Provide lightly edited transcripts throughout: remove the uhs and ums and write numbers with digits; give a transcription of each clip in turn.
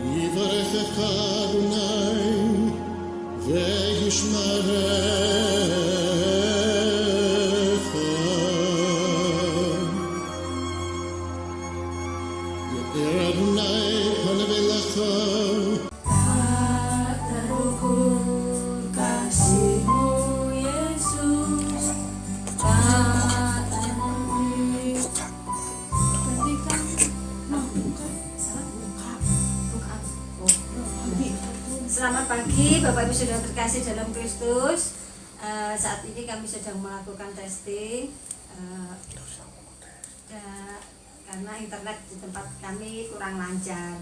יברכך אדוני וישמרך, יאר אדוני פניו אליך Selamat pagi Bapak Ibu Saudara terkasih dalam Kristus. Saat ini kami sedang melakukan testing karena internet di tempat kami kurang lancar.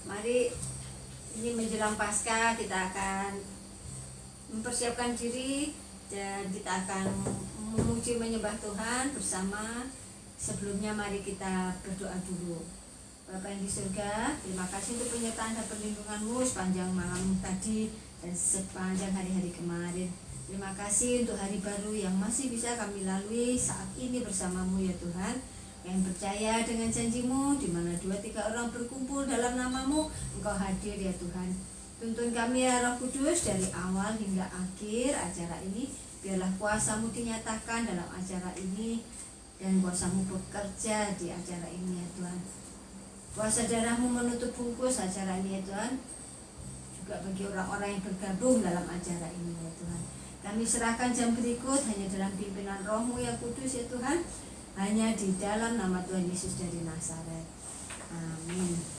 Mari ini menjelang Paskah kita akan mempersiapkan diri dan kita akan memuji menyembah Tuhan bersama. Sebelumnya mari kita berdoa dulu. Bapa yang di surga, terima kasih untuk penyertaan dan perlindungan-Mu sepanjang malam tadi dan sepanjang hari-hari kemarin. Terima kasih untuk hari baru yang masih bisa kami lalui saat ini bersama-Mu ya Tuhan. Yang percaya dengan janji-Mu, di mana 2-3 orang berkumpul dalam nama-Mu, Engkau hadir ya Tuhan. Tuntun kami ya Roh Kudus dari awal hingga akhir acara ini. Biarlah kuasa-Mu dinyatakan dalam acara ini dan kuasa-Mu bekerja di acara ini ya Tuhan. Kuasa darah-Mu menutup bungkus acara ini ya Tuhan, juga bagi orang-orang yang bergabung dalam acara ini ya Tuhan. Kami serahkan jam berikut hanya dalam pimpinan Roh-Mu yang kudus ya Tuhan, hanya di dalam nama Tuhan Yesus dari Nazaret. Amin.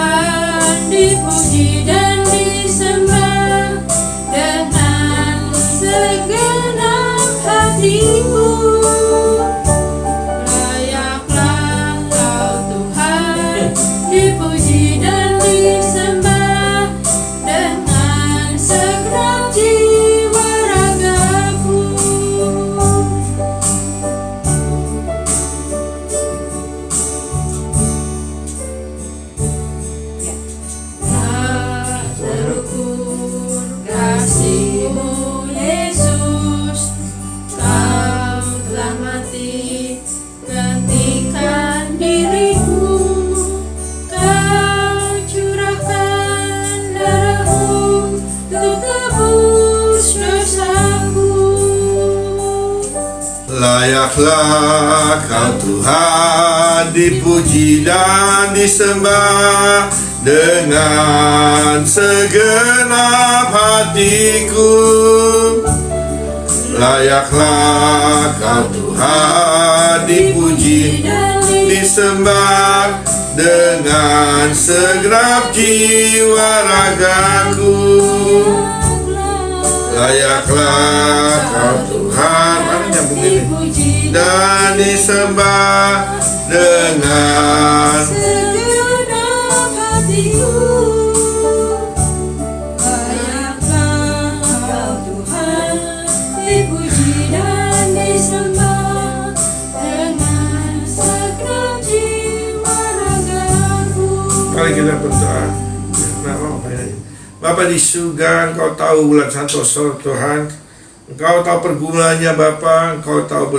dipuji dan disembah dengan Layaklah Kau Tuhan dipuji dan disembah dengan segenap hatiku. Layaklah Kau Tuhan dipuji disembah dengan segenap jiwa ragaku. Layaklah Kau Tuhan, mana nyambung ini, dan disembah dengan segenap hatiku. Layaklah Kau Tuhan dipuji dan disembah dengan segenap jiwa ragaku. Mari kita berdoa. Bapa di surga, Engkau tahu bulan santoso Tuhan. Engkau tahu pergumulannya Bapa, Engkau tahu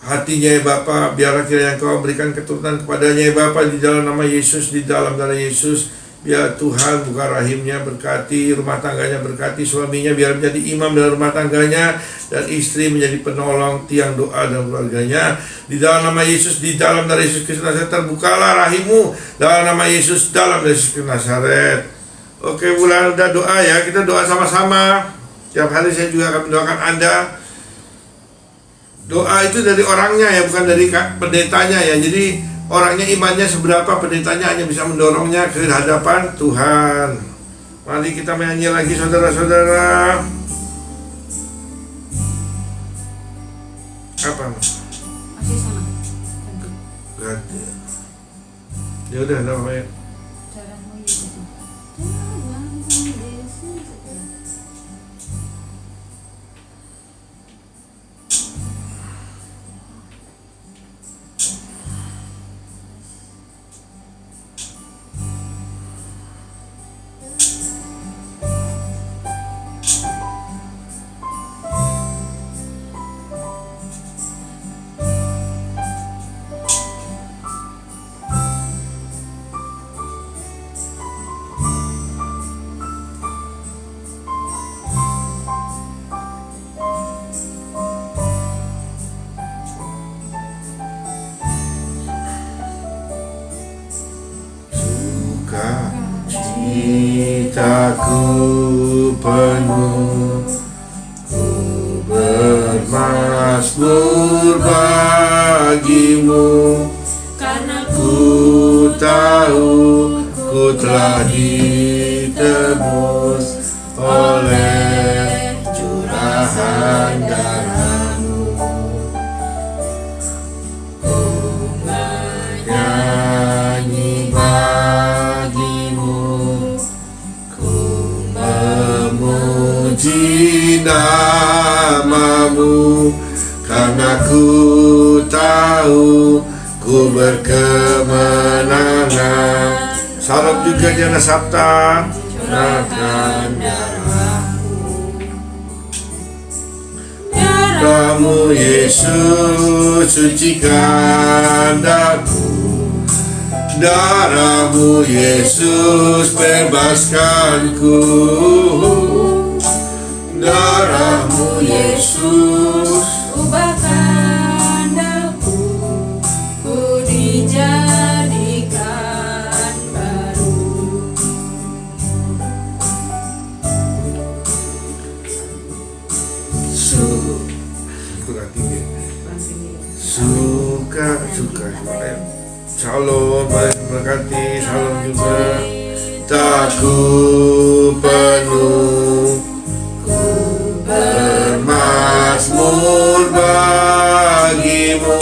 hatinya ya Bapa. Biarlah kiranya Engkau berikan keturunan kepadanya ya Bapa, di dalam nama Yesus, di dalam darah Yesus. Biar Tuhan buka rahimnya, berkati rumah tangganya, berkati suaminya, biar menjadi imam dalam rumah tangganya, dan istri menjadi penolong tiang doa dalam keluarganya. Di dalam nama Yesus, di dalam darah Yesus Kristus Nazaret, terbukalah rahimmu dalam nama Yesus, dalam Yesus Kristus Nazaret. Oke, bulan udah doa ya, kita doa sama-sama. Tiap hari saya juga akan mendoakan Anda. Doa itu dari orangnya ya, bukan dari pendetanya ya. Jadi orangnya imannya seberapa, pendetanya hanya bisa mendorongnya ke hadapan Tuhan. Mari kita menyanyi lagi saudara-saudara. Apa? Masih sama. Ganti. Ya udah, namanya. Darahmu Yesus. Citaku penuh, ku bermazmur bagimu, Karena ku tahu ku telah ditebus oleh curahan darahmu. Ku menyanyi bagimu, ku memuji namamu, karena ku tahu ku berkemenangan. Salam juga Jana Sabta, curahkan darahmu Yesus, sucikan daku. Darahmu Yesus, bebaskanku. Darahmu Yesus, ubahkan daku, ku dijadikan baru. suka. Shalom, berkati, shalom juga. Takku penuh, ku bermazmur bagimu,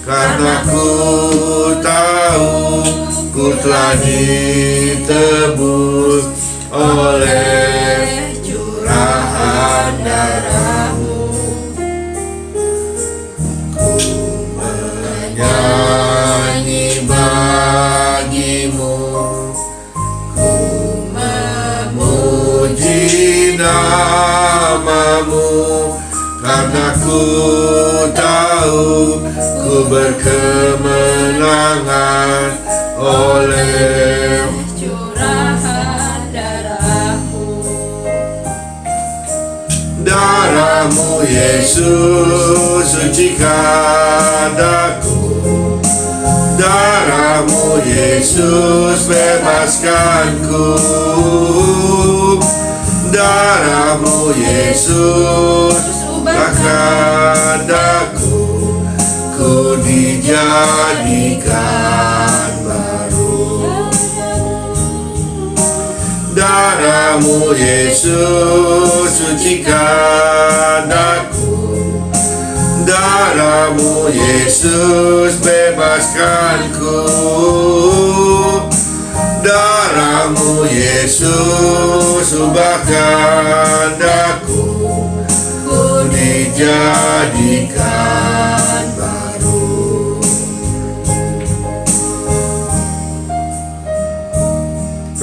karena ku tahu ku telah ditebus oleh curahan darahmu. Ku menyanyi bagimu, ku memuji namamu, karena ku tahu ku berkemenangan oleh curahan darahmu. darahmu Yesus, sucikan aku. Darah-Mu Yesus, bebaskanku. Darah-Mu Yesus, ubahkan aku. Ku dijadikan baru. Darah-Mu Yesus, sucikan aku. Darah-Mu Yesus, bebaskanku. Darah-Mu Yesus, ubahkan aku. Ku dijadikan baru.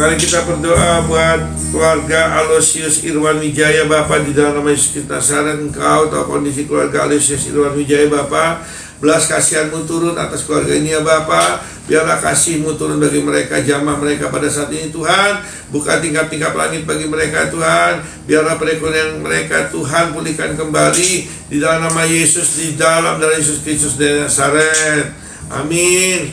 Mari kita berdoa buat keluarga Aloysius Irwan Wijaya Bapa, di dalam nama Yesus Kristus Nazaret. Engkau tahu kondisi keluarga Aloysius Irwan Wijaya Bapa. Belas kasihan-Mu turun atas keluarga ini ya Bapa. Biarlah kasih-Mu turun bagi mereka, jamah mereka pada saat ini Tuhan. Buka tingkap-tingkap langit bagi mereka Tuhan. Biarlah perekonomian mereka Tuhan pulihkan kembali di dalam nama Yesus, di dalam darah Yesus Kristus dari Nazaret. Amin.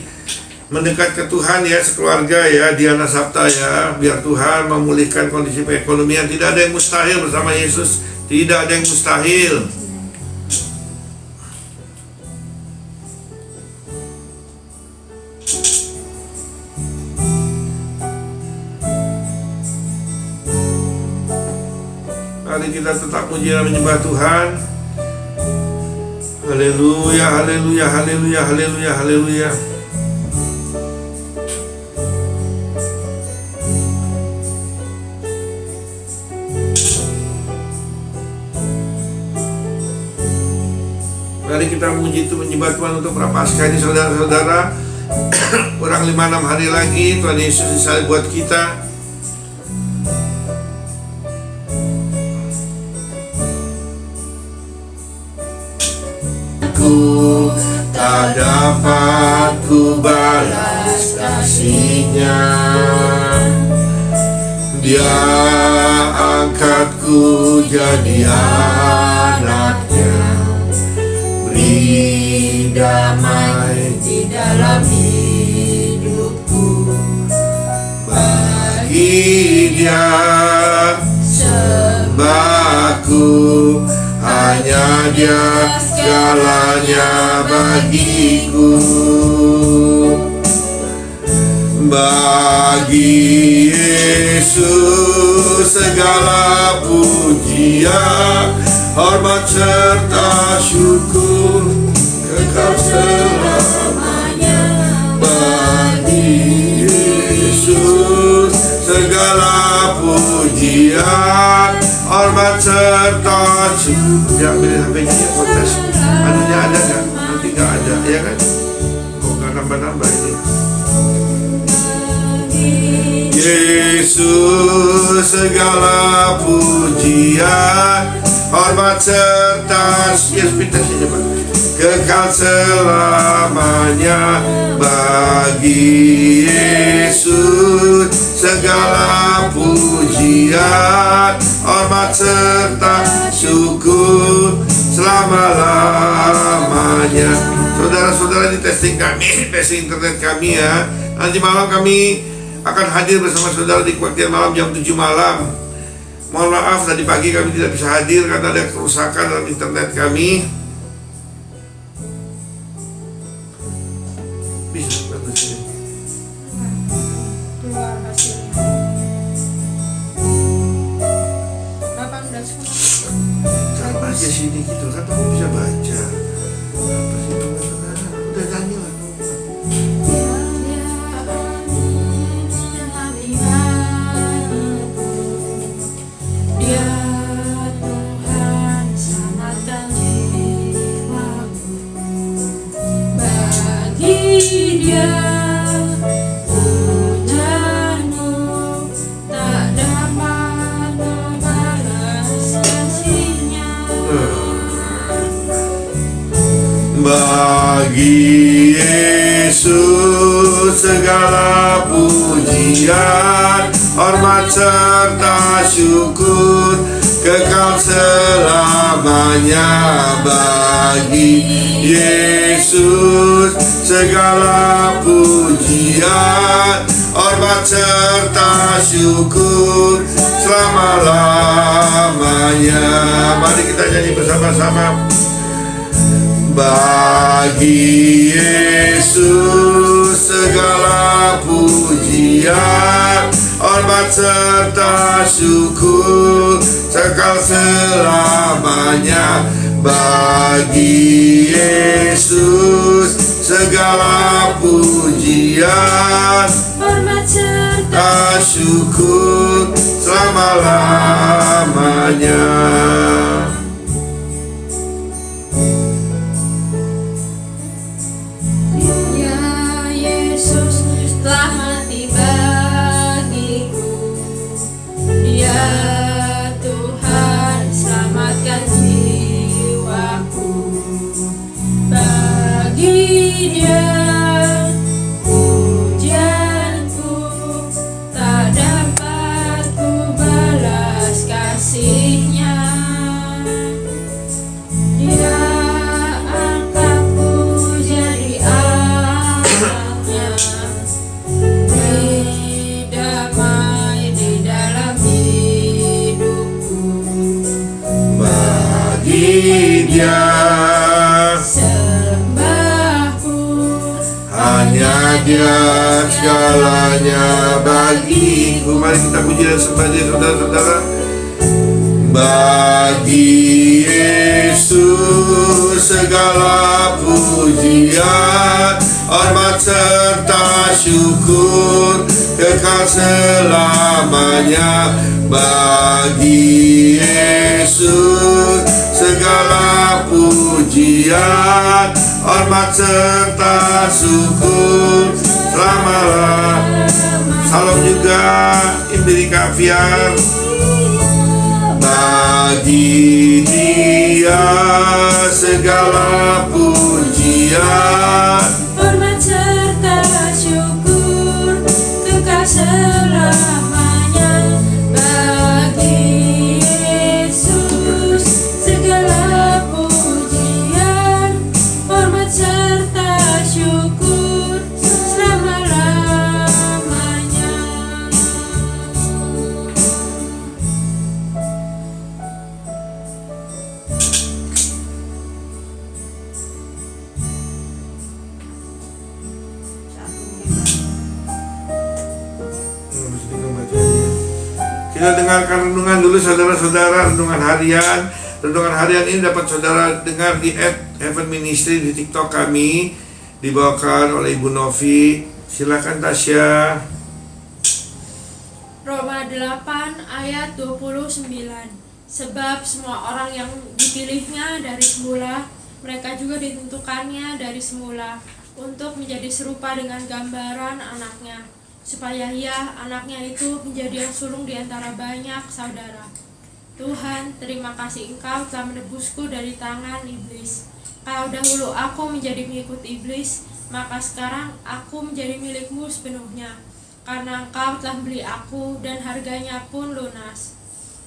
Mendekat ke Tuhan ya sekeluarga ya, Diana Sabta ya. Biar Tuhan memulihkan kondisi perekonomian. Tidak ada yang mustahil bersama Yesus. Tidak ada yang mustahil. Mari kita tetap puji dan menyembah Tuhan. Haleluya, haleluya, haleluya, haleluya, haleluya. Mari kita memuji itu, menyembah Tuhan untuk Prapaskah ini saudara-saudara. Kurang 5-6 hari lagi Tuhan Yesus disalib buat kita. Ku tak dapat ku balas kasih-Nya. Dia angkatku jadi anak-Nya. Beri damai di dalam hidupku. Bagi Dia sembahku, hanya Dia segalanya bagiku. Bagi Yesus segala pujian, hormat serta syukur kekal selamanya. Bagi Yesus segala pujian, hormat serta syukur. Ya, ambil HP-nya ya, podcast. Anunya ada nggak? Nanti nggak ada, ya kan? Kok nggak nambah-nambah ini? Yesus segala pujian, hormat serta kekal selamanya. Bagi Yesus segala pujian, hormat serta syukur selama-lamanya. Saudara-saudara, di testing kami, testing internet kami ya. Nanti malam kami akan hadir bersama saudara di kebaktian malam jam 7 malam. Mohon maaf tadi pagi kami tidak bisa hadir karena ada kerusakan dalam internet kami. Bisa bagus ini. Keluar hasilnya 18. Taruh aja sini gitu kan, kamu bisa baca. Apa sih teman-teman? Udah nyanyi lah. Bagi Yesus segala pujian, hormat serta syukur kekal selamanya. Bagi Yesus segala pujian, hormat serta syukur selama-lamanya. Mari kita nyanyi bersama-sama. Bagi Yesus segala pujian, hormat serta syukur kekal selamanya. Bagi Yesus segala pujian, hormat serta syukur selama-lamanya. Ya Yesus telah mati bagiku, Ya Tuhan selamatkan jiwaku. Bagi Dia pujianku tak dapat ku balas kasih-Nya. Dia angkatku jadi anaknya, beri damai di dalam hidupku. Bagi Dia Sembahku hanya Dia segalanya bagiku. Mari kita puji dan sembah Dia, saudara-saudara. Bagi Yesus segala pujian, hormat serta syukur kekal selamanya. Bagi Yesus segala pujian, hormat serta syukur selama-lamanya. Salam juga Indrika Fiar. Bagi Dia segala pujian, hormat serta syukur kekal selamanya. Bagi Yesus segala pujian, hormat serta syukur selama-lamanya. Kita dengarkan renungan dulu, saudara-saudara. Renungan harian. Renungan harian ini dapat saudara dengar di @heavenministry di TikTok kami, dibawakan oleh Ibu Novi. Silakan Tasya. Roma 8 ayat 29. Sebab semua orang yang dipilihnya dari semula, mereka juga ditentukannya dari semula untuk menjadi serupa dengan gambaran anaknya, supaya ia, anaknya itu, menjadi yang sulung di antara banyak saudara. Tuhan, terima kasih Engkau telah menebusku dari tangan iblis. Kalau dahulu aku menjadi pengikut iblis, maka sekarang aku menjadi milik-Mu sepenuhnya, karena Engkau telah membeli aku dan harganya pun lunas.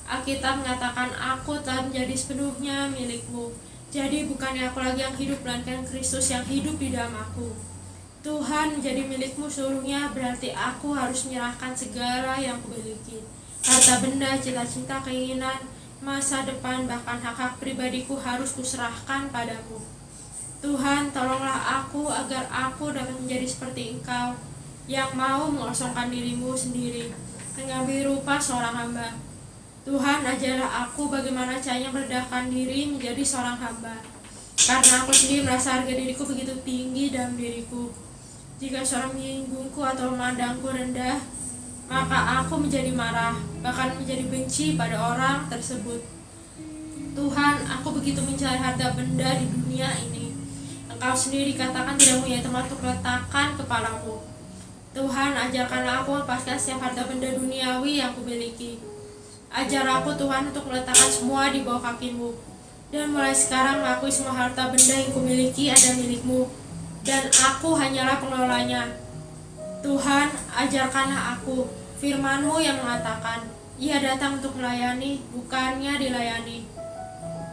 Alkitab mengatakan aku telah menjadi sepenuhnya milik-Mu. Jadi bukannya aku lagi yang hidup, melainkan Kristus yang hidup di dalam aku. Tuhan, menjadi milik-Mu seluruhnya berarti aku harus menyerahkan segala yang kumiliki. Harta benda, cita-cita, keinginan, masa depan, bahkan hak-hak pribadiku harus kuserahkan padamu. Tuhan, tolonglah aku agar aku dapat menjadi seperti Engkau, yang mau mengosongkan diri-Mu sendiri, mengambil rupa seorang hamba. Tuhan, ajarlah aku bagaimana caranya merendahkan diri menjadi seorang hamba, karena aku sendiri merasa harga diriku begitu tinggi dalam diriku. Jika seorang menyinggungku atau memandangku rendah, maka aku menjadi marah, bahkan menjadi benci pada orang tersebut. Tuhan, aku begitu mencari harta benda di dunia ini. Engkau sendiri katakan tidak punya tempat untuk letakkan kepalamu. Tuhan, ajarkanlah aku melepaskan setiap harta benda duniawi yang kumiliki. Ajar aku Tuhan untuk meletakkan semua di bawah kaki-Mu, dan mulai sekarang mengakui semua harta benda yang kumiliki ada milik-Mu, dan aku hanyalah pengelolanya. Tuhan, ajarkanlah aku firman-Mu yang mengatakan, Ia datang untuk melayani, bukannya dilayani.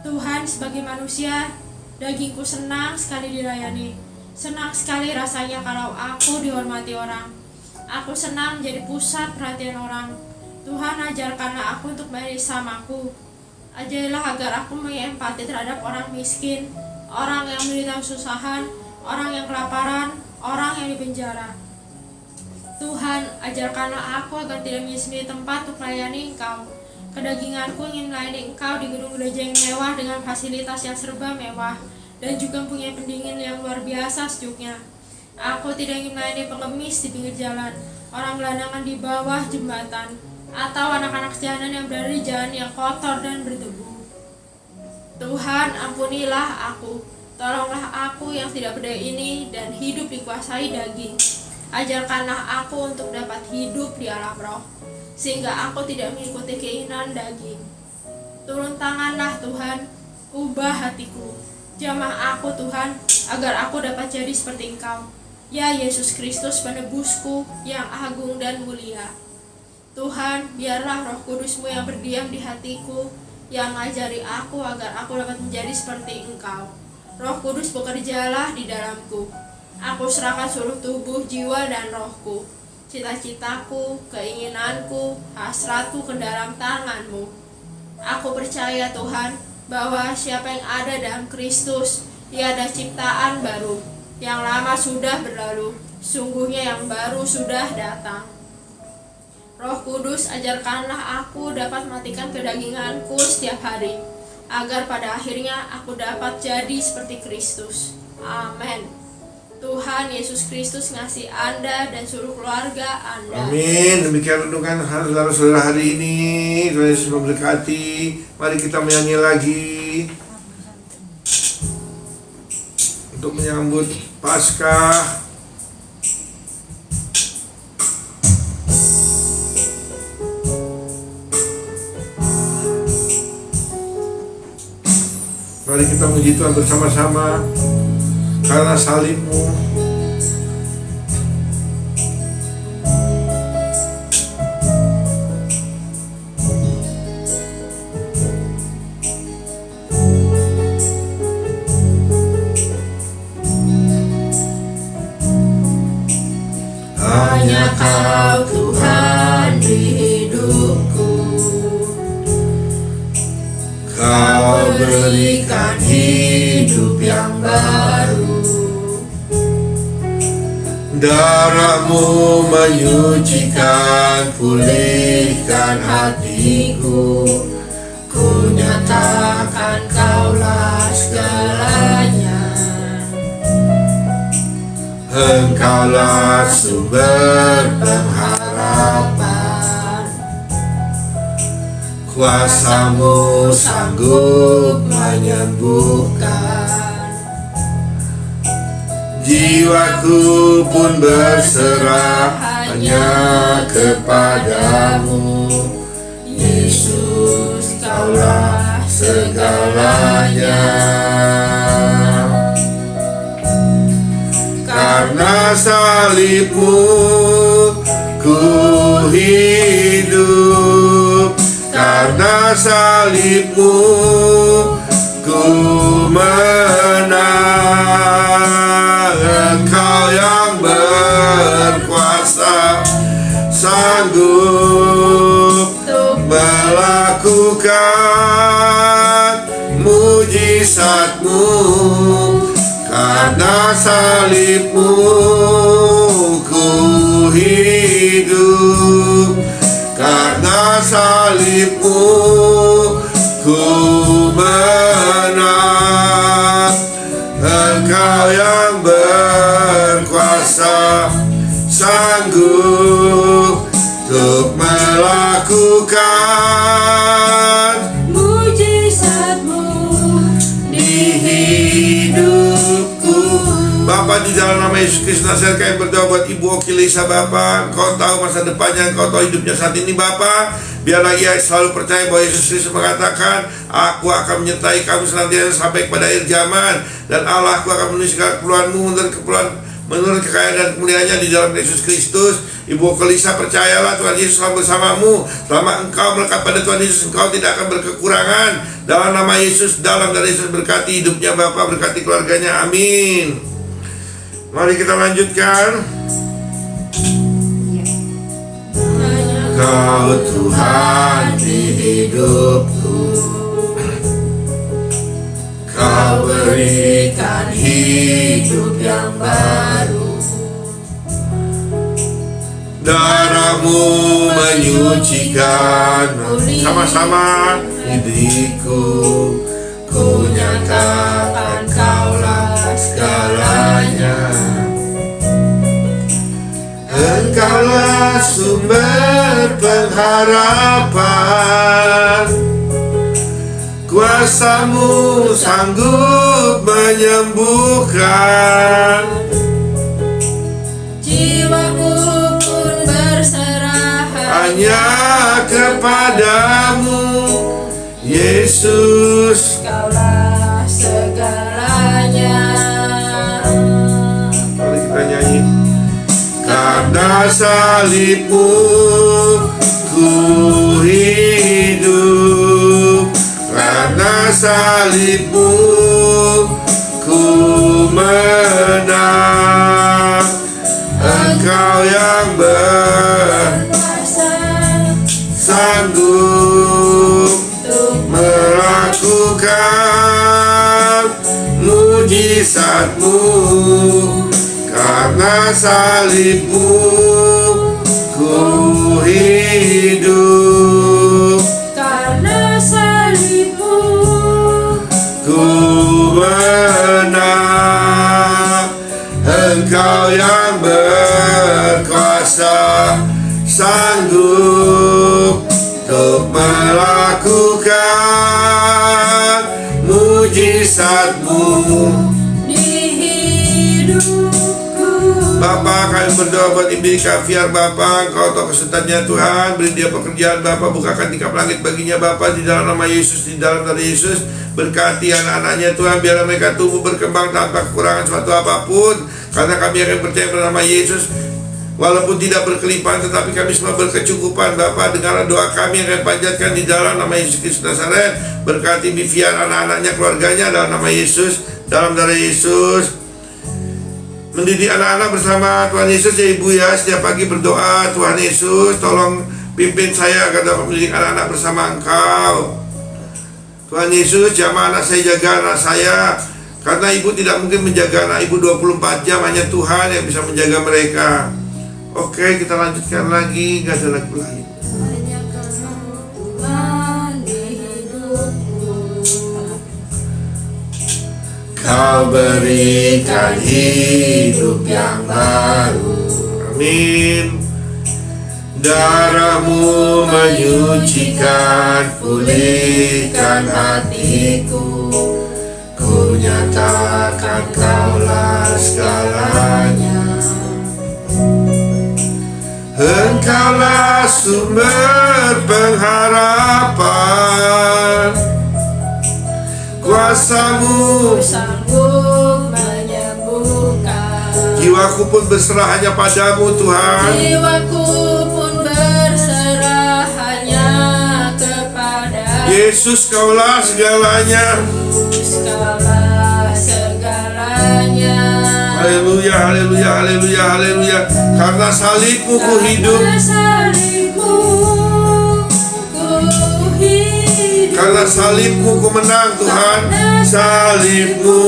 Tuhan, sebagai manusia, dagingku senang sekali dilayani. Senang sekali rasanya kalau aku dihormati orang. Aku senang menjadi pusat perhatian orang. Tuhan, ajarkanlah aku untuk menjadi samaku. Ajarilah agar aku mempunyai empati terhadap orang miskin, orang yang menderita kesusahan, orang yang kelaparan, orang yang dipenjara. Tuhan, ajarkanlah aku agar tidak menyendiri tempat untuk melayani Engkau. Kedaginganku ingin melayani Engkau di gedung gereja yang mewah dengan fasilitas yang serba mewah, dan juga mempunyai pendingin yang luar biasa sejuknya. Aku tidak ingin melayani pengemis di pinggir jalan, orang gelandangan di bawah jembatan, atau anak-anak jalanan yang berada di jalan yang kotor dan berdebu. Tuhan, ampunilah aku. Tolonglah aku yang tidak berdaya ini dan hidup dikuasai daging. Ajarkanlah aku untuk dapat hidup di alam roh, sehingga aku tidak mengikuti keinginan daging. Turun tanganlah Tuhan, ubah hatiku. Jamah aku Tuhan, agar aku dapat jadi seperti Engkau. Ya Yesus Kristus, penebusku yang agung dan mulia. Tuhan, biarlah Roh Kudus-Mu yang berdiam di hatiku, yang ngajari aku agar aku dapat menjadi seperti Engkau. Roh Kudus, bekerjalah di dalamku. Aku serahkan seluruh tubuh, jiwa, dan rohku, cita-citaku, keinginanku, hasratku ke dalam tangan-Mu. Aku percaya Tuhan, bahwa siapa yang ada dalam Kristus, ia ada ciptaan baru. Yang lama sudah berlalu, sungguhnya yang baru sudah datang. Roh Kudus, ajarkanlah aku dapat matikan kedaginganku setiap hari, agar pada akhirnya aku dapat jadi seperti Kristus. Amin. Tuhan Yesus Kristus ngasih Anda dan seluruh keluarga Anda. Amin. Demikian renungan saudara-saudara hari ini. Tuhan Yesus memberkati. Mari kita menyanyi lagi untuk menyambut Paskah. Mari kita memuji Tuhan bersama-sama. Karena salib-Mu hanya Kau Tuhan di hidupku. Kau berikan hidup yang baru. darah-Mu menyucikan, pulihkan hatiku. Ku nyatakan Kaulah segalanya. Engkaulah sumber pengharapan. Kuasa-Mu sanggup menyembuhkan. Jiwaku pun berserah hanya kepadamu. Yesus, Kaulah segalanya. Karena salib-Mu ku hidup. Karena salib-Mu ku menang. Engkau yang berkuasa, sanggup melakukan mujizat-Mu. Karena salib-Mu ku hidup. Karena salib-Mu ku menang. Engkau yang berkuasa, sanggup untuk melakukan Mujizat-Mu di hidupku. Bapa, di dalam nama Yesus Kristus Nazaret kami berdoa buat Ibu Oki Lisa. Bapa, Engkau tahu masa depannya, Engkau tahu hidupnya saat ini. Bapa, biarlah ia selalu percaya bahwa Yesus Kristus mengatakan, Aku akan menyertai kamu senantiasa sampai kepada akhir zaman. Dan Allah, Aku akan menulis segala keperluanmu dan keperluan menurut kekayaan dan kemuliaannya di dalam Yesus Kristus. Ibu Kelisa, percayalah Tuhan Yesus selalu bersamamu. Selama engkau melekat pada Tuhan Yesus, engkau tidak akan berkekurangan. Dalam nama Yesus, dalam dari Yesus, berkati hidupnya Bapak, berkati keluarganya, amin. Mari kita lanjutkan. Kau Tuhan di hidupku, Kau berikan hidup yang baru. Darah-Mu menyucikan sama-sama diriku. Ku nyatakan Kaulah segalanya. Engkaulah sumber pengharapan. Kuasa-Mu sanggup menyembuhkan. Jiwaku pun berserah hanya kepadamu, Yesus. Kaulah segalanya. Mari kita nyanyi. Karena salib-Mu ku hidup, karena salib-Mu ku menang. Engkau yang berkuasa, sanggup melakukan mujizat-Mu. Karena salib-Mu ku hidup, karena salib-Mu ku menang. Engkau yang berkuasa, sanggup untuk melakukan mujizat-Mu di hidupku. Bapa, kami berdoa buat Ibu Kaviar Bapa. Engkau tahu kesulitannya Tuhan, beri dia pekerjaan Bapa, bukakan tingkap langit baginya Bapa, di dalam nama Yesus, di dalam nama Yesus. Berkati anak-anaknya Tuhan, biarlah mereka tumbuh berkembang tanpa kekurangan suatu apapun, karena kami akan percaya pada nama Yesus. Walaupun tidak berkelimpahan, tetapi kami semua berkecukupan Bapa. Dengarlah doa kami yang kami panjatkan di dalam nama Yesus Kristus Nazaret. Berkati Vivian, anak-anaknya, keluarganya, dalam nama Yesus, dalam darah Yesus. Mendidik anak-anak bersama Tuhan Yesus ya Ibu ya. Setiap pagi berdoa, Tuhan Yesus tolong pimpin saya agar dapat mendidik anak-anak bersama Engkau. Tuhan Yesus, jamah anak saya, jaga anak saya. Karena Ibu tidak mungkin menjaga anak Ibu 24 jam, hanya Tuhan yang bisa menjaga mereka. Oke, kita lanjutkan lagi. Gak ada lagu lain. Hanya karena Tuhan di hidupku. Kau berikan hidup yang baru. Amin. Darah-Mu menyucikan, pulihkan hatiku. Ku nyatakan Kaulah segalanya. Engkaulah sumber pengharapan. Kuasa-Mu Sanggup menyembuhkan. jiwaku pun berserah hanya pada-Mu Tuhan. Jiwaku pun berserah hanya kepada Yesus, Kaulah segalanya. Kaulah segalanya. Haleluya, haleluya, haleluya, haleluya. Karena salib-Mu ku hidup, Karena salib-Mu ku hidup. karena salib-Mu ku menang Tuhan. Salib-Mu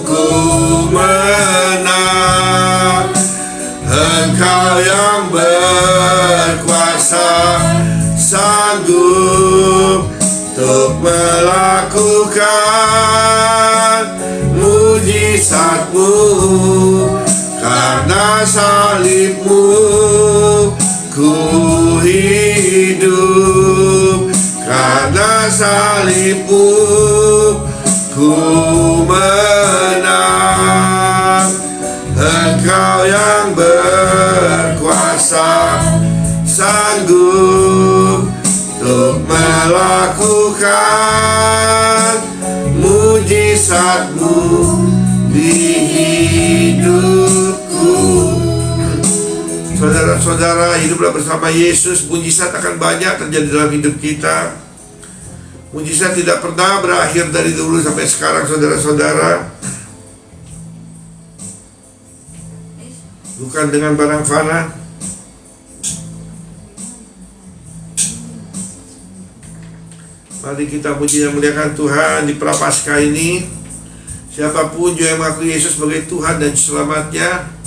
ku menang. Engkau yang berkuasa, sanggup untuk melakukan mujizat-Mu. Karena salib-Mu ku hidup, karena salib-Mu ku menang. Engkau yang berkuasa, sanggup untuk melakukan mujizat-Mu di hidup. saudara-saudara, hiduplah bersama Yesus. Mujizat akan banyak terjadi dalam hidup kita. Mujizat tidak pernah berakhir dari dulu sampai sekarang, saudara-saudara. Bukan dengan barang fana. Mari kita puji dan muliakan Tuhan di Prapaskah ini. Siapapun juga yang mengakui Yesus sebagai Tuhan dan Selamatnya,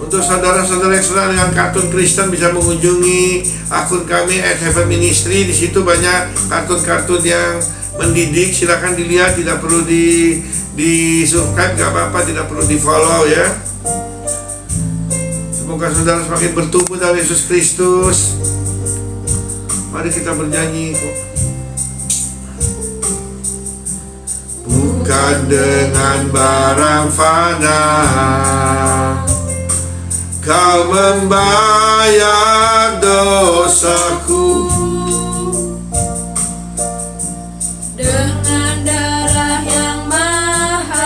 untuk saudara-saudara yang senang dengan kartun Kristen bisa mengunjungi akun kami @heavenministry. Di situ banyak kartun-kartun yang mendidik. Silakan dilihat, tidak perlu di subscribe, gak apa-apa, tidak perlu di follow ya. Semoga saudara semakin bertumbuh dalam Yesus Kristus. Mari kita bernyanyi kok. Bukan dengan barang fana Kau membayar dosaku, dengan darah yang mahal,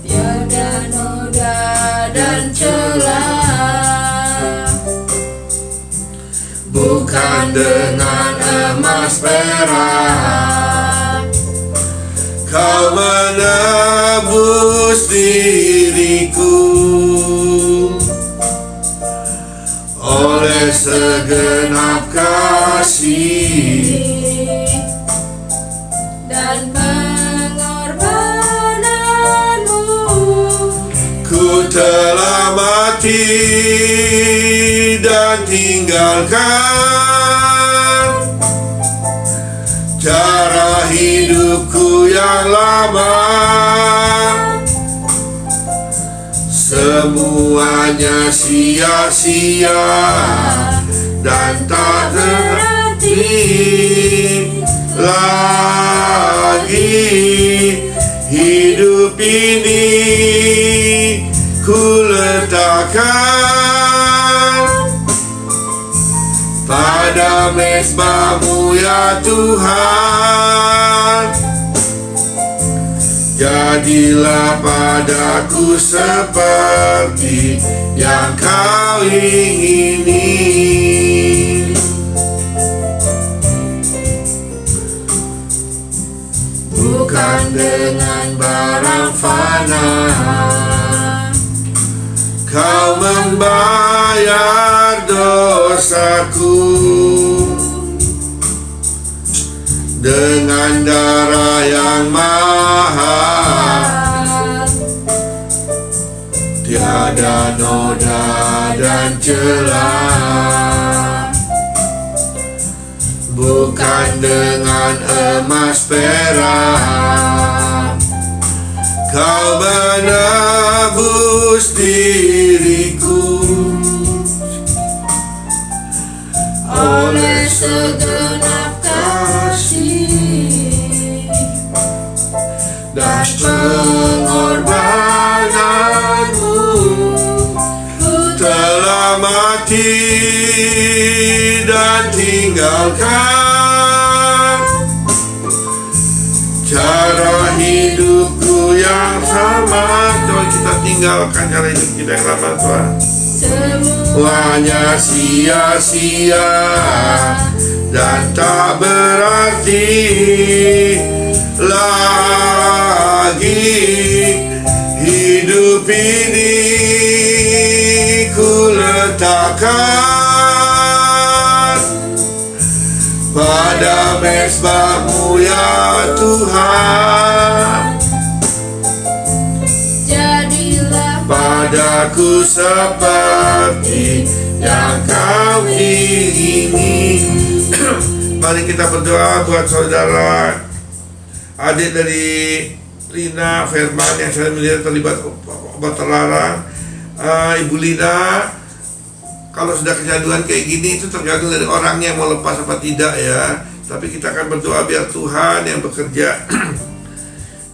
tiada noda dan celah. bukan dengan emas perak Kau menebus diriku, oleh segenap kasih dan pengorbananmu, ku telah mati dan tinggalkan cara hidupku yang lama. Semuanya sia-sia dan tak berarti lagi. Hidup ini ku letakkan pada mezbah-Mu ya Tuhan. Jadilah padaku seperti yang Kau ingini. Bukan dengan barang fana Kau membayar dosaku, dengan darah yang mahal, tiada noda dan celah. Bukan dengan emas perak Kau menebus diriku, oleh segenap kasih dan pengorbananmu, ku telah mati dan tinggalkan cara hidupku yang sama. Tuhan, kita tinggalkan cara hidup kita yang lama, Tuhan. Semuanya sia-sia dan tak berarti lagi. Hidup ini ku letakkan pada mezbah-Mu ya Tuhan. jadilah Padaku seperti yang Kau ingini. Mari kita berdoa buat saudara adik dari Lina Firman yang saya melihat terlibat obat terlarang. Ibu Lina, kalau sudah kecanduan kayak gini itu tergantung dari orangnya mau lepas apa tidak ya. Tapi kita akan berdoa biar Tuhan yang bekerja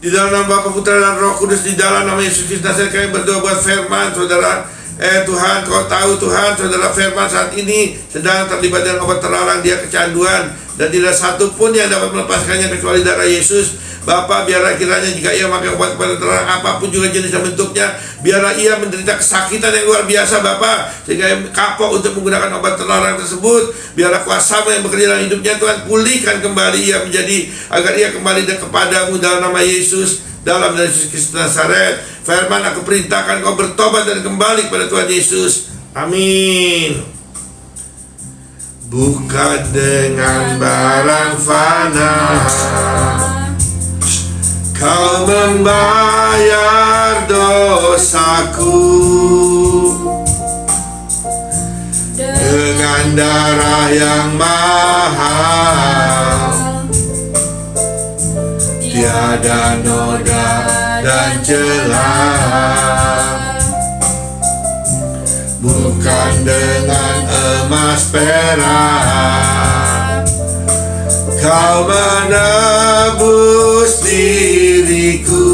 Di dalam nama Bapa, Putra dan Roh Kudus, di dalam nama Yesus Kristus kami berdoa buat Firman, saudara. Tuhan, Kau tahu Tuhan, saudara Firman saat ini sedang terlibat dengan obat terlarang, dia kecanduan, dan tidak satu pun yang dapat melepaskannya kecuali darah Yesus. Bapa, biarlah kiranya jika ia memakai obat terlarang apapun juga jenis dan bentuknya, biarlah ia menderita kesakitan yang luar biasa Bapa, sehingga ia kapok untuk menggunakan obat terlarang tersebut. Biarlah kuasa-Mu yang bekerja dalam hidupnya Tuhan, pulihkan kembali ia menjadi, agar ia kembali kepadamu dalam nama Yesus, dalam nama Yesus Kristus Nazaret. Firman, aku perintahkan kau bertobat dan kembali kepada Tuhan Yesus. Amin. Bukan dengan barang fana Kau membayar dosaku, dengan darah yang mahal, tiada noda dan celah. Bukan dengan emas perak Kau menebus diriku,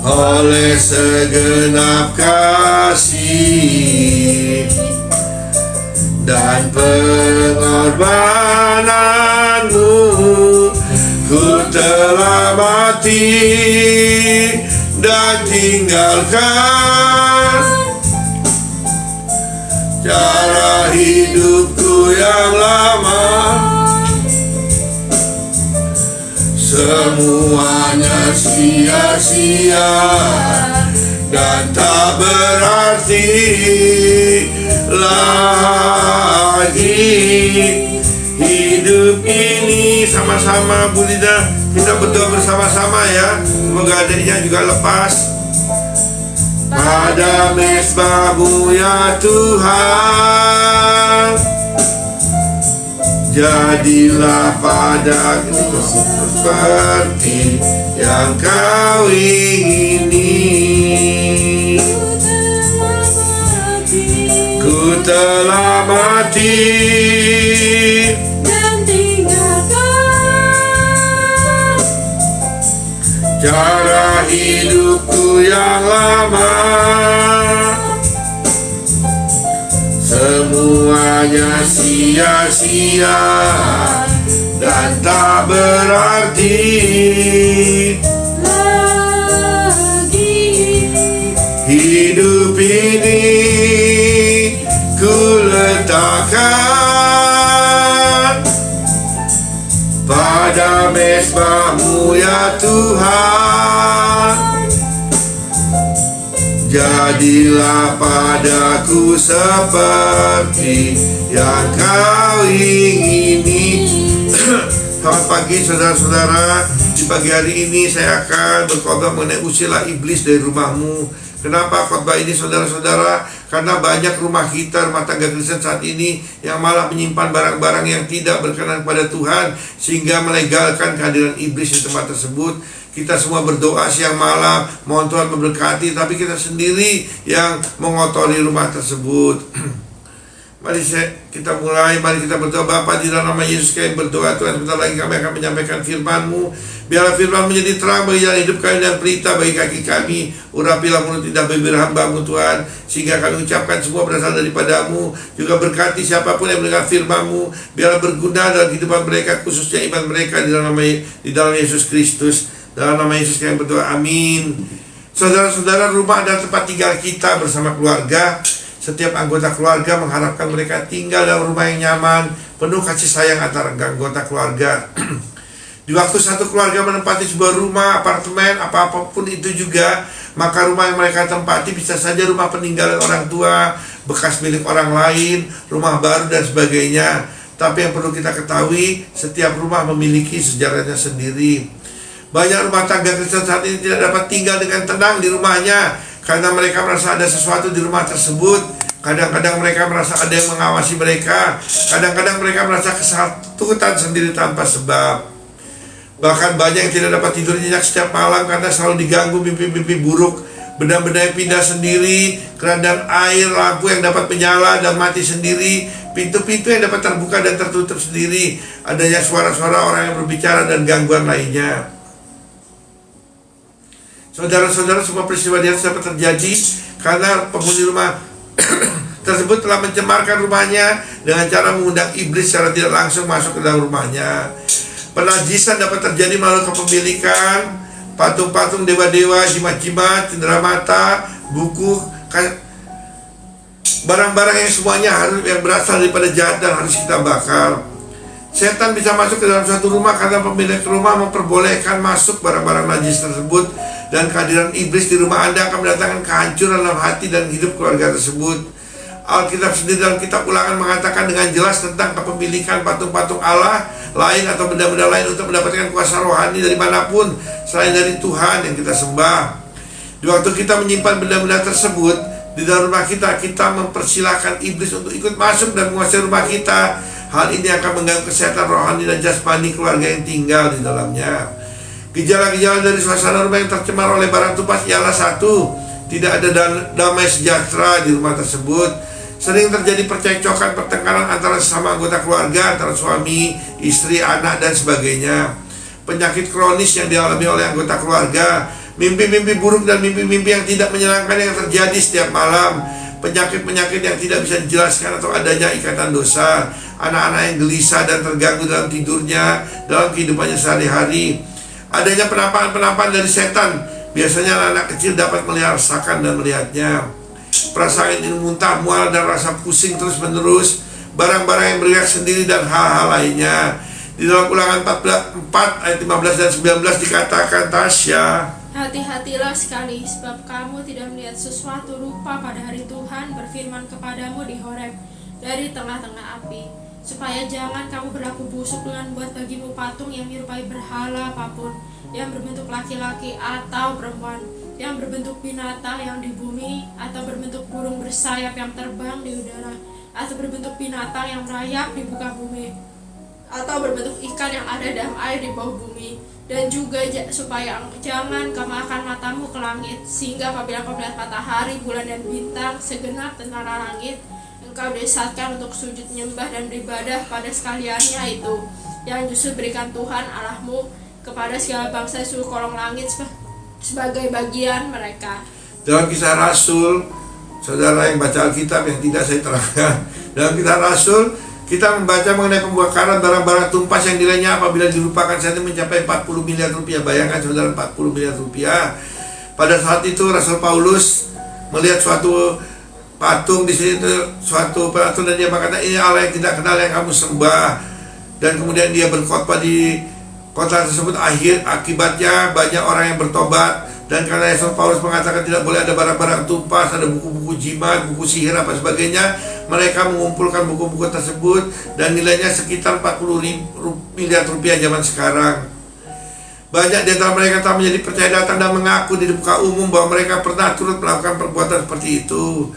oleh segenap kasih dan pengorbananmu, ku telah mati dan tinggalkan cara hidupku yang lama. Semuanya sia-sia dan tak berarti lagi hidup ini. Sama-sama Bu Lida, kita berdoa bersama-sama ya. Semoga adiknya juga lepas pada mesbah-Mu ya Tuhan. Jadilah padaku seperti yang Kau ingini. Ku telah mati dan tinggalkan cara hidupku yang lama. Semuanya sia-sia dan tak berarti lagi. Hidup ini ku letakkan pada mesbah-Mu ya Tuhan. Jadilah padaku seperti yang Kau ingini. Selamat pagi saudara-saudara. Di pagi hari ini saya akan berkhotbah mengenai usirlah iblis dari rumahmu. Kenapa khotbah ini saudara-saudara? Karena banyak rumah kita, rumah tangga Kristen saat ini yang malah menyimpan barang-barang yang tidak berkenan kepada Tuhan, sehingga melegalkan kehadiran iblis di tempat tersebut. Kita semua berdoa siang malam, mohon Tuhan memberkati, tapi kita sendiri yang mengotori rumah tersebut. Mari kita mulai, mari kita berdoa. Bapa, di dalam nama Yesus kami berdoa Tuhan, sebentar lagi kami akan menyampaikan firman-Mu. Biarlah firman menjadi terang bagi jalan hidup kami dan pelita bagi kaki kami. Urapilah mulut lidah bibir hamba-Mu Tuhan, sehingga kami ucapkan semua berasal daripada-Mu. Juga berkati siapapun yang mendengar firman-Mu, biarlah berguna dalam kehidupan mereka, khususnya iman mereka di dalam Yesus Kristus. Dalam nama Yesus kami berdoa, amin. Saudara-saudara, rumah adalah tempat tinggal kita bersama keluarga. Setiap anggota keluarga mengharapkan mereka tinggal dalam rumah yang nyaman, penuh kasih sayang antara anggota keluarga. Di waktu satu keluarga menempati sebuah rumah, apartemen, apapun itu juga, maka rumah yang mereka tempati bisa saja rumah peninggalan orang tua, bekas milik orang lain, rumah baru dan sebagainya. Tapi yang perlu kita ketahui, setiap rumah memiliki sejarahnya sendiri. Banyak rumah tangga Kristen saat ini tidak dapat tinggal dengan tenang di rumahnya karena mereka merasa ada sesuatu di rumah tersebut. Kadang-kadang mereka merasa ada yang mengawasi mereka. Kadang-kadang mereka merasa kesakitan sendiri tanpa sebab. Bahkan banyak yang tidak dapat tidur nyenyak setiap malam karena selalu diganggu mimpi-mimpi buruk. benda-benda yang pindah sendiri, keranjang air, lampu yang dapat menyala dan mati sendiri, pintu-pintu yang dapat terbuka dan tertutup sendiri, adanya suara-suara orang yang berbicara dan gangguan lainnya. Saudara-saudara, semua peristiwa di atas dapat terjadi karena penghuni rumah tersebut telah mencemarkan rumahnya dengan cara mengundang iblis secara tidak langsung masuk ke dalam rumahnya. Penajisan dapat terjadi melalui kepemilikan patung-patung dewa-dewa, jimat-jimat, cenderamata, buku, barang-barang yang semuanya harus yang berasal daripada jahat dan harus kita bakar. Setan bisa masuk ke dalam suatu rumah karena pemilik rumah memperbolehkan masuk barang-barang najis tersebut, dan kehadiran iblis di rumah Anda akan mendatangkan kehancuran dalam hati dan hidup keluarga tersebut. Alkitab sendiri dalam kitab Ulangan mengatakan dengan jelas tentang kepemilikan patung-patung Allah lain atau benda-benda lain untuk mendapatkan kuasa rohani dari manapun selain dari Tuhan yang kita sembah. Di waktu kita menyimpan benda-benda tersebut di dalam rumah kita, kita mempersilahkan iblis untuk ikut masuk dan menguasai rumah kita. Hal ini akan mengganggu kesehatan rohani dan jasmani keluarga yang tinggal di dalamnya. Gejala-gejala dari suasana rumah yang tercemar oleh barang tumpah ialah: 1. Tidak ada damai sejahtera di rumah tersebut. Sering terjadi percekcokan, pertengkaran antara sesama anggota keluarga, antara suami, istri, anak, dan sebagainya. Penyakit kronis yang dialami oleh anggota keluarga, mimpi-mimpi buruk dan mimpi-mimpi yang tidak menyenangkan yang terjadi setiap malam, penyakit-penyakit yang tidak bisa dijelaskan atau adanya ikatan dosa, anak-anak yang gelisah dan terganggu dalam tidurnya, dalam kehidupannya sehari-hari, adanya penampakan-penampakan dari setan. Biasanya anak kecil dapat merasakan dan melihatnya. Perasaan ingin muntah, mual, dan rasa pusing terus-menerus, barang-barang yang bergerak sendiri, dan hal-hal lainnya. Di dalam Ulangan 4 ayat 15 dan 19 dikatakan, Tasya, hati-hatilah sekali, sebab kamu tidak melihat sesuatu rupa pada hari Tuhan berfirman kepadamu di Horeb dari tengah-tengah api, supaya jangan kamu berlaku busuk dengan buat bagimu patung yang menyerupai berhala apapun, yang berbentuk laki-laki atau perempuan, yang berbentuk binatang yang di bumi, atau berbentuk burung bersayap yang terbang di udara, atau berbentuk binatang yang merayap di muka bumi, atau berbentuk ikan yang ada dalam air di bawah bumi. Dan juga supaya jangan kamu akan matamu ke langit, sehingga apabila kau melihat matahari, bulan, dan bintang, segenap tentara langit, engkau disesatkan untuk sujud menyembah dan beribadah pada sekaliannya itu, yang justru berikan Tuhan Allahmu kepada segala bangsa di seluruh kolong langit sebagai bagian mereka. Dalam Kisah Rasul, saudara yang baca Alkitab yang tidak saya terangkan, dalam Kisah Rasul kita membaca mengenai pembakaran barang-barang tumpas yang nilainya apabila dilupakan saat ini mencapai 40 miliar rupiah. Bayangkan saudara, 40 miliar rupiah. Pada saat itu Rasul Paulus melihat suatu patung di sini, suatu patung, dan dia berkata, ini Allah yang tidak kenal yang kamu sembah. Dan kemudian dia berkhotbah di kota tersebut. Akibatnya banyak orang yang bertobat. Dan karena Rasul Paulus mengatakan tidak boleh ada barang-barang tumpas, ada buku-buku jimat, buku sihir, apa sebagainya, mereka mengumpulkan buku-buku tersebut dan nilainya sekitar 40 miliar rupiah zaman sekarang. Banyak di antara mereka telah menjadi percaya datang dan mengaku di muka umum bahwa mereka pernah turut melakukan perbuatan seperti itu.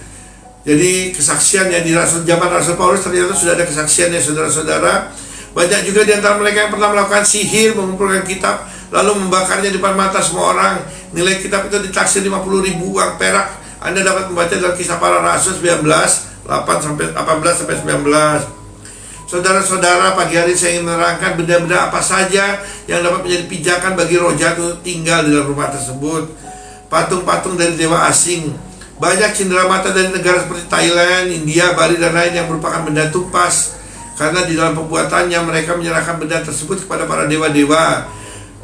Jadi kesaksiannya di zaman Rasul Paulus ternyata sudah ada kesaksiannya, saudara-saudara. Banyak juga di antara mereka yang pernah melakukan sihir, mengumpulkan kitab lalu membakarnya di depan mata semua orang. Nilai kitab itu ditaksir 50.000 uang perak. Anda dapat membaca dalam Kisah Para Rasul 18 sampai 19. Saudara-saudara, pagi hari saya ingin menerangkan benda-benda apa saja yang dapat menjadi pijakan bagi roh jahat untuk tinggal di dalam rumah tersebut. Patung-patung dari dewa asing. Banyak cenderamata dari negara seperti Thailand, India, Bali, dan lain yang merupakan benda tumpas, karena di dalam pembuatannya mereka menyerahkan benda tersebut kepada para dewa-dewa.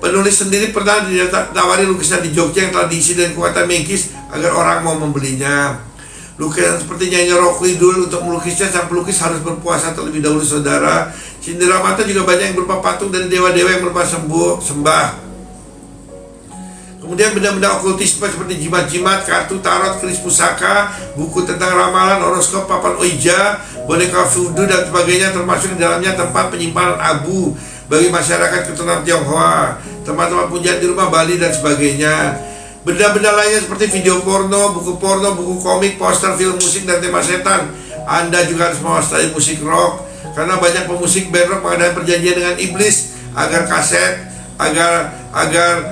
Penulis sendiri pernah ditawari lukisan di Jogja yang telah diisi dengan kekuatan magis agar orang mau membelinya. Lukisan seperti Nyai Roro Kidul, untuk melukisnya sang pelukis harus berpuasa terlebih dahulu, saudara. Cenderamata juga banyak yang berupa patung dari dewa-dewa yang berupa sembah. Kemudian benda-benda okultisme seperti jimat-jimat, kartu tarot, keris pusaka, buku tentang ramalan, horoskop, papan oija, boneka voodoo, dan sebagainya, termasuk di dalamnya tempat penyimpanan abu bagi masyarakat keturunan Tionghoa, tempat-tempat pujian di rumah Bali, dan sebagainya. Benda-benda lainnya seperti video porno, buku komik, poster, film musik, dan tema setan. Anda juga harus mewaspadai musik rock, karena banyak pemusik band rock mengadakan perjanjian dengan iblis agar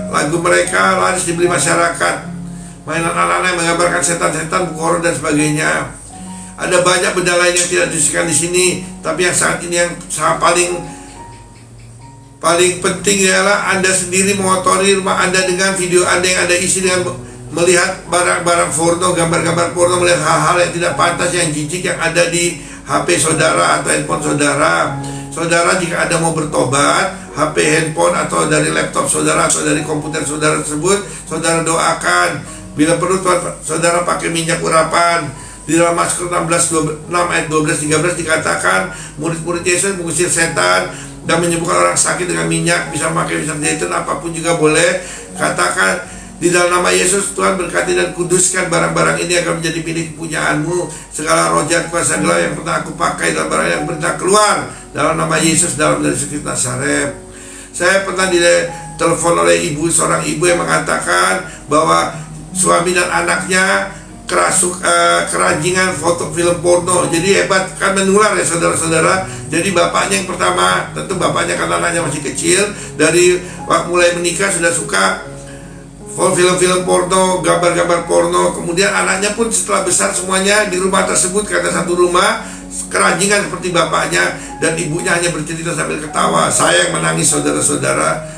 lagu mereka laris dibeli masyarakat. mainan anak-anak yang menggambarkan setan-setan, buku horor dan sebagainya. Ada banyak benda lain yang tidak didiskusikan di sini, tapi yang saat ini yang sangat paling penting ialah Anda sendiri mengotori rumah Anda dengan video Anda yang Anda isi dengan melihat barang-barang porno, gambar-gambar porno, melihat hal-hal yang tidak pantas, yang jijik yang ada di HP saudara atau handphone saudara. Saudara jika Anda mau bertobat, HP, handphone atau dari laptop saudara atau dari komputer saudara tersebut, saudara doakan. Bila perlu saudara pakai minyak urapan. Di dalam Mazmur 6 ayat 12-13 dikatakan murid-murid Yesus mengusir setan dan menyembuhkan orang sakit dengan minyak, bisa memakai minyak zaitun, apapun juga boleh. Katakan di dalam nama Yesus, Tuhan berkati dan kuduskan barang-barang ini agar menjadi milik kepunyaanmu. Segala roh jahat kuasa gelap yang pernah aku pakai dalam barang yang pernah keluar dalam nama Yesus, dalam dari Yesus Nazaret. Saya pernah ditelepon oleh seorang ibu yang mengatakan bahwa suami dan anaknya kerajingan foto film porno. Jadi hebat, kan menular ya saudara-saudara. Jadi bapaknya yang pertama, tentu bapaknya karena anaknya masih kecil, dari waktu mulai menikah sudah suka film-film porno, gambar-gambar porno. Kemudian anaknya pun setelah besar semuanya di rumah tersebut, karena satu rumah kerajingan seperti bapaknya, dan ibunya hanya bercerita sambil ketawa. Saya yang menangis saudara-saudara.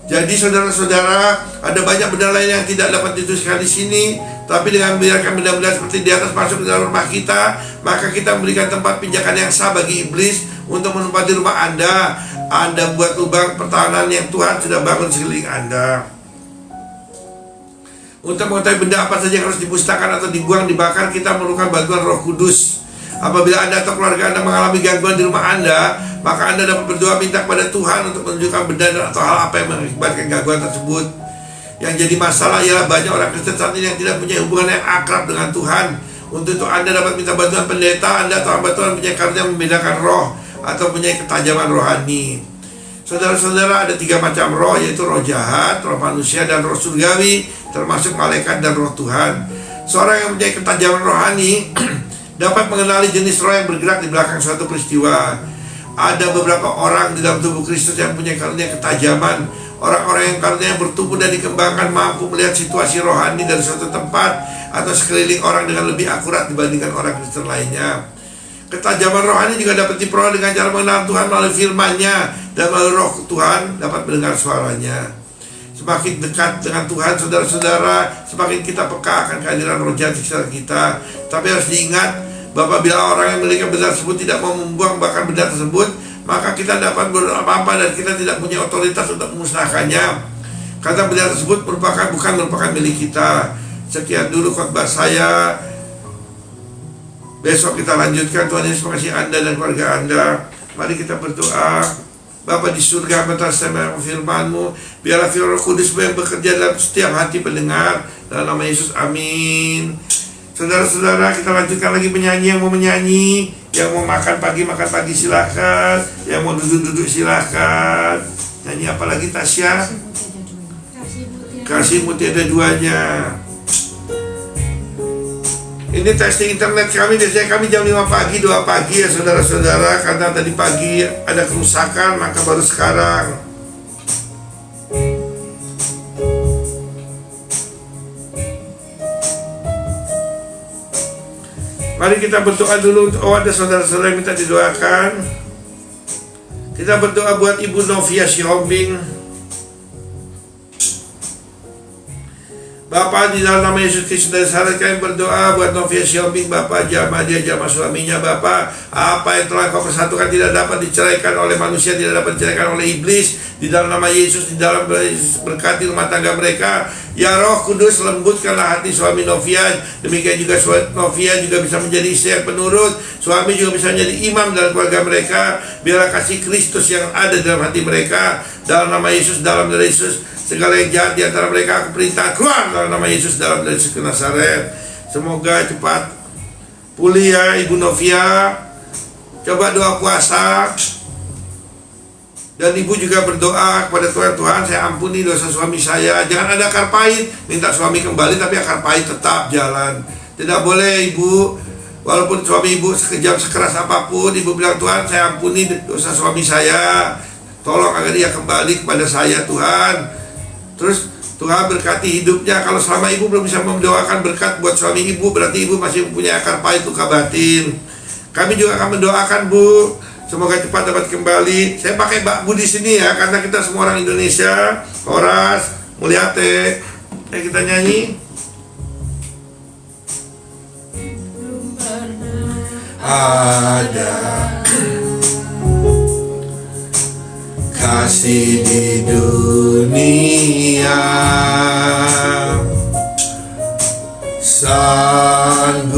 Jadi saudara-saudara, ada banyak benda lain yang tidak dapat dituliskan di sini, tapi dengan membiarkan benda-benda seperti di atas masuk ke dalam rumah kita, maka kita memberikan tempat pijakan yang sah bagi iblis untuk menempati rumah Anda. Anda buat lubang pertahanan yang Tuhan sudah bangun sekeliling Anda. Untuk mengetahui benda apa saja yang harus dimusnahkan atau dibuang, dibakar, kita memerlukan bantuan Roh Kudus. Apabila Anda atau keluarga Anda mengalami gangguan di rumah Anda, maka Anda dapat berdoa minta kepada Tuhan untuk menunjukkan benda atau hal apa yang mengakibatkan gangguan tersebut. Yang jadi masalah ialah banyak orang Kristen saat ini yang tidak punya hubungan yang akrab dengan Tuhan. Untuk itu Anda dapat minta bantuan pendeta Anda atau hamba Tuhan punya karunia membedakan roh atau punya ketajaman rohani. Saudara-saudara, ada 3 macam roh, yaitu roh jahat, roh manusia, dan roh surgawi, termasuk malaikat dan roh Tuhan. Seorang yang punya ketajaman rohani dapat mengenali jenis roh yang bergerak di belakang suatu peristiwa. Ada beberapa orang di dalam tubuh Kristus yang punya karunia ketajaman. Orang-orang yang karunia bertumbuh dan dikembangkan mampu melihat situasi rohani dari suatu tempat atau sekeliling orang dengan lebih akurat dibandingkan orang Kristen lainnya. Ketajaman rohani juga dapat diperoleh dengan cara mengenal Tuhan melalui firman-Nya, dan melalui roh Tuhan dapat mendengar suaranya. Semakin dekat dengan Tuhan, saudara-saudara, semakin kita peka akan kehadiran roh jahat di sekitar kita. Tapi harus diingat bahwa bila orang yang memiliki benda tersebut tidak mau membuang bahkan benda tersebut, maka kita dapat berapa-apa dan kita tidak punya otoritas untuk memusnahkannya. Kata benda tersebut bukan merupakan milik kita. Sekian dulu khotbah saya. Besok kita lanjutkan. Tuhan Yesus mengasihi Anda dan keluarga Anda. Mari kita berdoa. Bapa di surga, bertasbih firman-Mu, biarlah firman Roh Kudus yang bekerja dalam setiap hati pendengar, dalam nama Yesus, amin. Saudara-saudara, kita lanjutkan lagi penyanyi. Yang mau menyanyi, yang mau makan pagi silahkan, yang mau duduk-duduk silahkan. Nyanyi apa lagi Tasya? Kasihmu tiada duanya. Ini testing internet kami, biasanya kami jam 5 pagi, 2 pagi ya saudara-saudara. Karena tadi pagi ada kerusakan, maka baru sekarang. Mari kita berdoa dulu. Oh, ada saudara-saudara yang minta didoakan. Kita berdoa buat Ibu Novia Sihombing. Bapak, di dalam nama Yesus Kristus dari Nazaret, kami berdoa buat Novia Sihombing. Bapak, jamah dia, jamah suaminya. Bapak, apa yang telah Kau persatukan tidak dapat diceraikan oleh manusia, tidak dapat diceraikan oleh iblis. Di dalam nama Yesus, di dalam berkati rumah tangga mereka. Ya Roh Kudus, lembutkanlah hati suami Novia. Demikian juga Novia juga bisa menjadi istri yang penurut. Suami juga bisa menjadi imam dalam keluarga mereka. Biarlah kasih Kristus yang ada dalam hati mereka. Dalam nama Yesus, dalam nama Yesus, segala yang jahat di antara mereka aku perintah keluar dalam nama Yesus, dalam dari Yesus Nazaret. Semoga cepat pulih ya Ibu Novia. Coba doa puasa. Dan Ibu juga berdoa kepada Tuhan, Tuhan saya ampuni dosa suami saya. Jangan ada akar pahit, minta suami kembali tapi akar pahit tetap jalan. Tidak boleh Ibu, walaupun suami Ibu sekejam sekeras apapun, Ibu bilang Tuhan saya ampuni dosa suami saya, tolong agar dia kembali kepada saya Tuhan. Terus Tuhan berkati hidupnya. Kalau selama ibu belum bisa mendoakan berkat buat suami ibu, berarti ibu masih mempunyai akar pahit luka batin. Kami juga akan mendoakan, Bu, semoga cepat dapat kembali. Saya pakai Mbak Bu di sini ya, karena kita semua orang Indonesia. Horas, Mulyate, kita nyanyi. Ada kasih di dunia, sanggup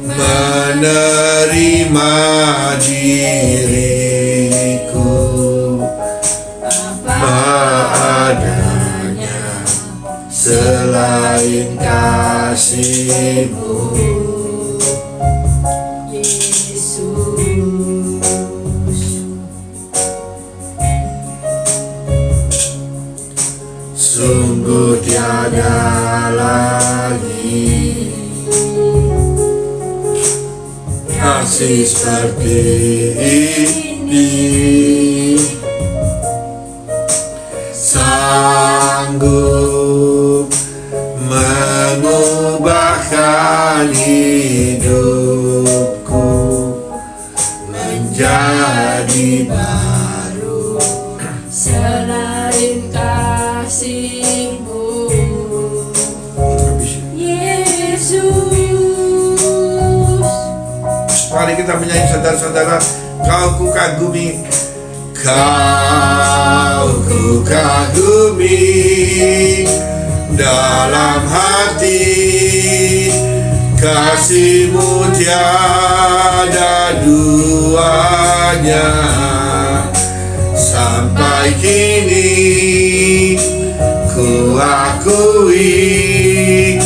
menerima diriku apa adanya selain kasih-Mu, sungguh tiada lagi kasih seperti ini, sanggup mengubahkan hidupku menjadi baru selain kasih-Mu, Yesus. Mari kita menyanyi, saudara-saudara. Kau ku kagumi, Kau ku kagumi dalam hati, kasih-Mu tiada duanya. Sampai kini ku akui,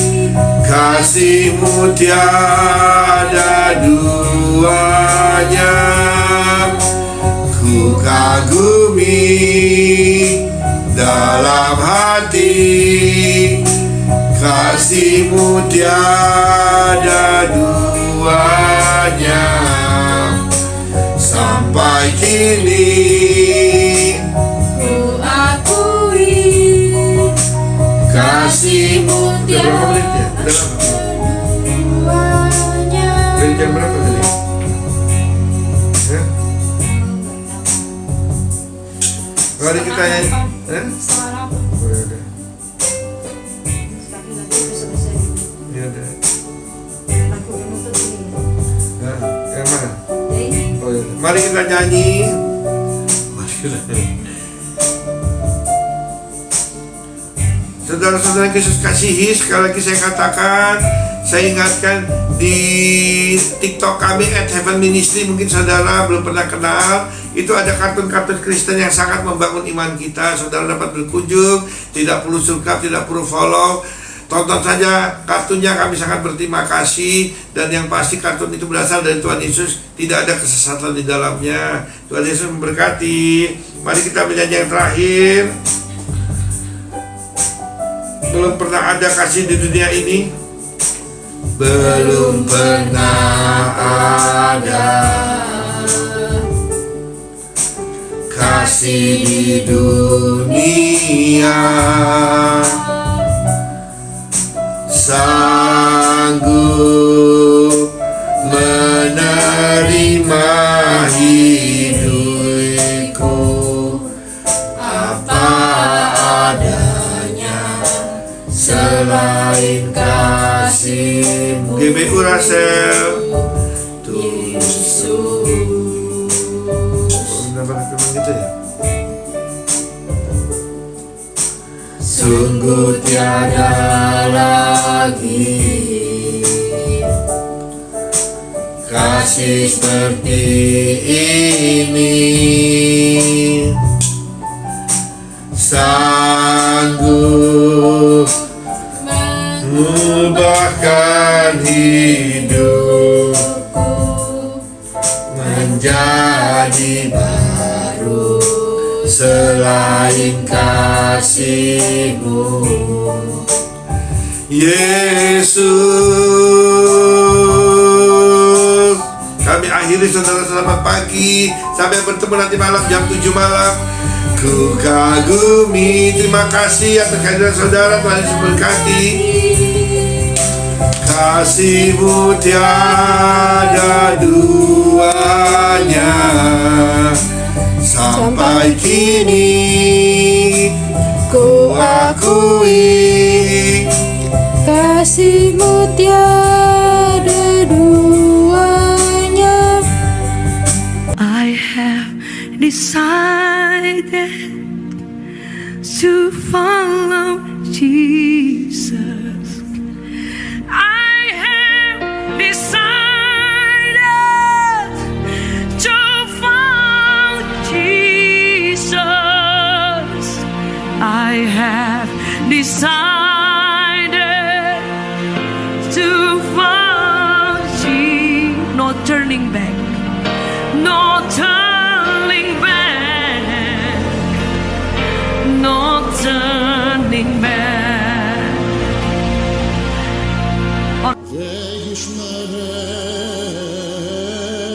kasih-Mu tiada duanya. Ku kagumi dalam hati, kasih-Mu tiada duanya. Sampai kini Ku akui kasih-Mu tiada duanya. Dari jam berapa tadi? Mari kita nyanyi. Setengah 8. Oh, ya udah. Sekali lagi udah selesai. Ya udah. Lagu yang untuk ini. Nah, yang mana? Ya ini. Oh, ya. Mari kita nyanyi. Saudara-saudara Yesus kasihi, sekali lagi saya katakan, saya ingatkan di TikTok kami @heavenministry, mungkin saudara belum pernah kenal. Itu ada kartun-kartun Kristen yang sangat membangun iman kita. Saudara dapat berkunjung, tidak perlu subscribe, tidak perlu follow. Tonton saja kartunnya, kami sangat berterima kasih. Dan yang pasti kartun itu berasal dari Tuhan Yesus, tidak ada kesesatan di dalamnya. Tuhan Yesus memberkati. Mari kita menyanyi yang terakhir. Belum pernah ada kasih di dunia ini, belum pernah ada kasih di dunia, sanggup menerima hidupku apa adanya selain kasih-Mu. GBU Rasel Yesus. Gitu ya? Sungguh tiada lagi kasih seperti ini, sanggup mengubahkan hidupku menjadi baru selain kasih-Mu, Yesus. Kami akhiri saudara, selamat pagi, sampai bertemu nanti malam jam 7 malam. Ku kagumi. Terima kasih atas kehadiran saudara. Tuhan Yesus berkati. Kasih-Mu tiada duanya, sampai kini ku akui. Kasih-Mu tiada duanya. I have decided to follow Jesus. I have decided to follow Jesus. I have decided to follow Jesus. No turning back. No turning back. No turning back.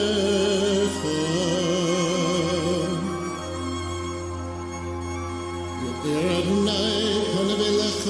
וישמרך יאר אדוני פניו אליך